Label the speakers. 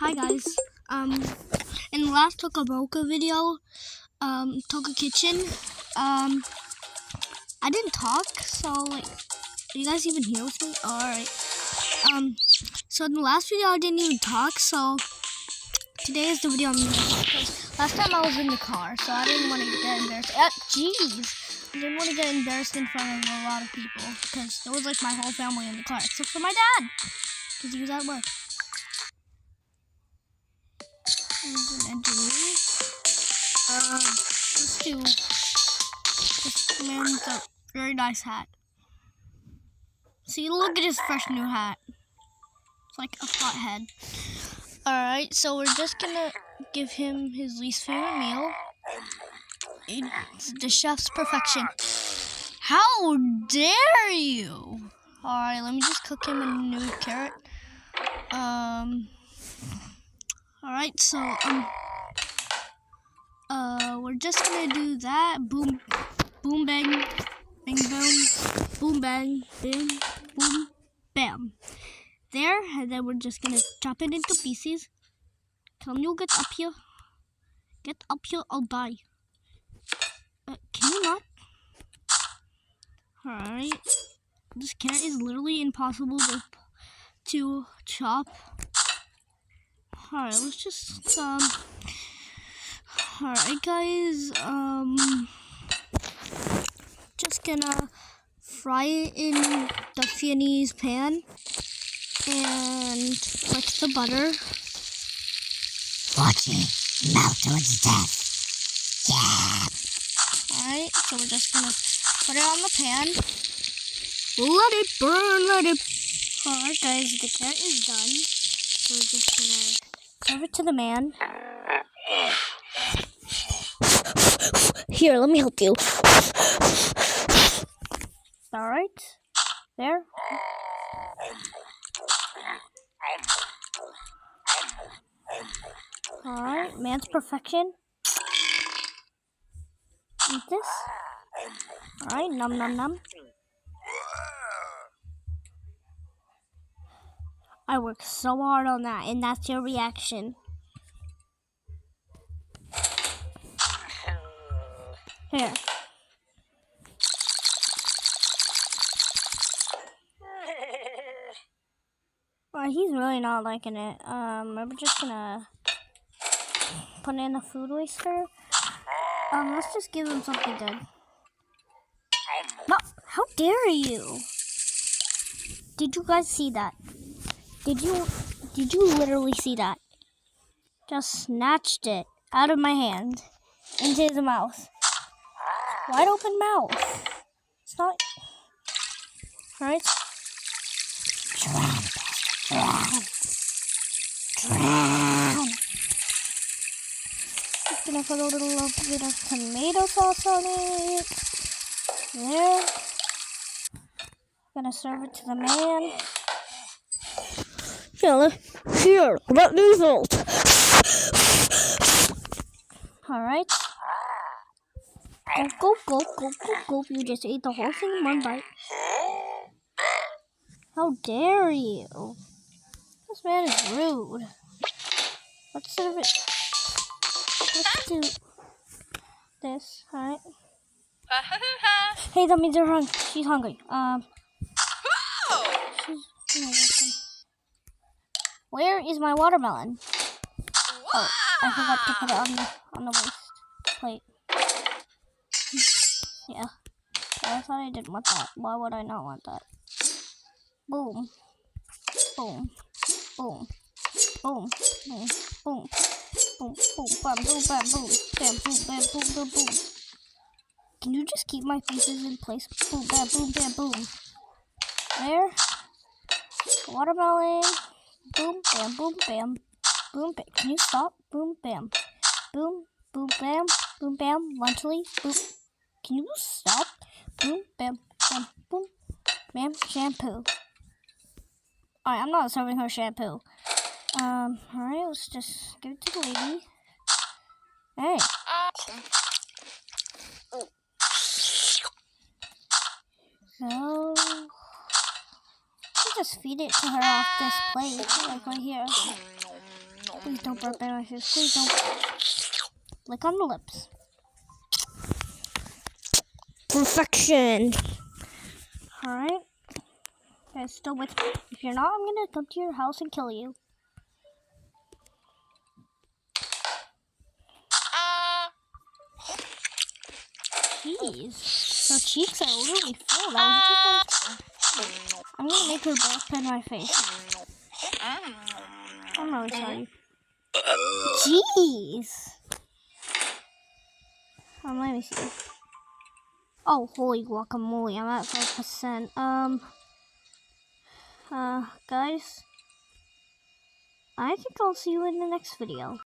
Speaker 1: Hi guys. In the last Toca video, Toca Kitchen, I didn't talk, so like, are you guys even here with me? Alright. So in the last video I didn't even talk, so today is the video I'm gonna talk, because last time I was in the car, so I didn't want to get embarrassed. Jeez! I didn't want to get embarrassed in front of a lot of people, because there was like my whole family in the car, except for my dad, because he was at work. There's an engineer. Let's do this man's a very nice hat. See, look at his fresh new hat. It's like a hot head. Alright, so we're just gonna give him his least favorite meal. It's the chef's perfection. How dare you! Alright, let me just cook him a new carrot. Alright, so, we're just gonna do that. Boom, boom, bang, bang, boom, boom, bang, bang, boom, bam. There, and then we're just gonna chop it into pieces. Can you get up here? Get up here, I'll die. Can you not? Alright. This carrot is literally impossible to chop. Alright, let's just, alright guys, just gonna fry it in the Viennese pan and flick the butter.
Speaker 2: Watch it melt to its death. Yeah.
Speaker 1: Alright, so we're just gonna put it on the pan. Let it burn, let it. Alright guys, the carrot is done. So we're just gonna serve it to the man. Here, let me help you. Alright, there. Alright, man's perfection. Eat this. Alright, num num num. I worked so hard on that, and that's your reaction. Here. Well, he's really not liking it. We're just gonna put it in the food waster. Let's just give him something good. No, how dare you? Did you guys see that? Did you literally see that? Just snatched it out of my hand into his mouth. Wide open mouth. It's not. Alright.
Speaker 2: Drown.
Speaker 1: Just gonna put a little bit of tomato sauce on it. There. Gonna serve it to the man. Here, let me vote. Alright. Go. You just ate the whole thing in one bite. How dare you? This man is rude. Let's serve it. Let's do this, alright? Hey, that means they're hungry. She's hungry. Where is my watermelon? Oh, I forgot to put it on the waste plate. Yeah. I thought I didn't want that. Why would I not want that? Boom. Boom. Boom. Boom. Boom. Boom. Boom. Boom. Bam. Boom. Bam. Boom. Bam. Boom. Bam. Boom. Boom. Boom. Can you just keep my pieces in place? Boom. Bam. Boom. Bam. Boom. There. Watermelon. Boom. Bam. Boom. Bam. Boom. Bam. Can you stop? Boom. Bam. Boom. Boom. Bam. Boom. Bam. Lunch leaf. Boom. Can you stop? Boom. Bam. Bam. Boom. Bam. Shampoo. Alright, I'm not serving her shampoo. Alright, let's just give it to the lady. Hey. So, just feed it to her off this plate, like right here. Please don't burp in my face. Please don't. Lick on the lips. Perfection. Alright. Guys, still with me. If you're not, I'm gonna come to your house and kill you. Jeez. Her cheeks are literally full. That was I'm gonna make her burp in my face. I'm really sorry. Jeez. Let me see. Oh, holy guacamole! I'm at 5%. Guys, I think I'll see you in the next video.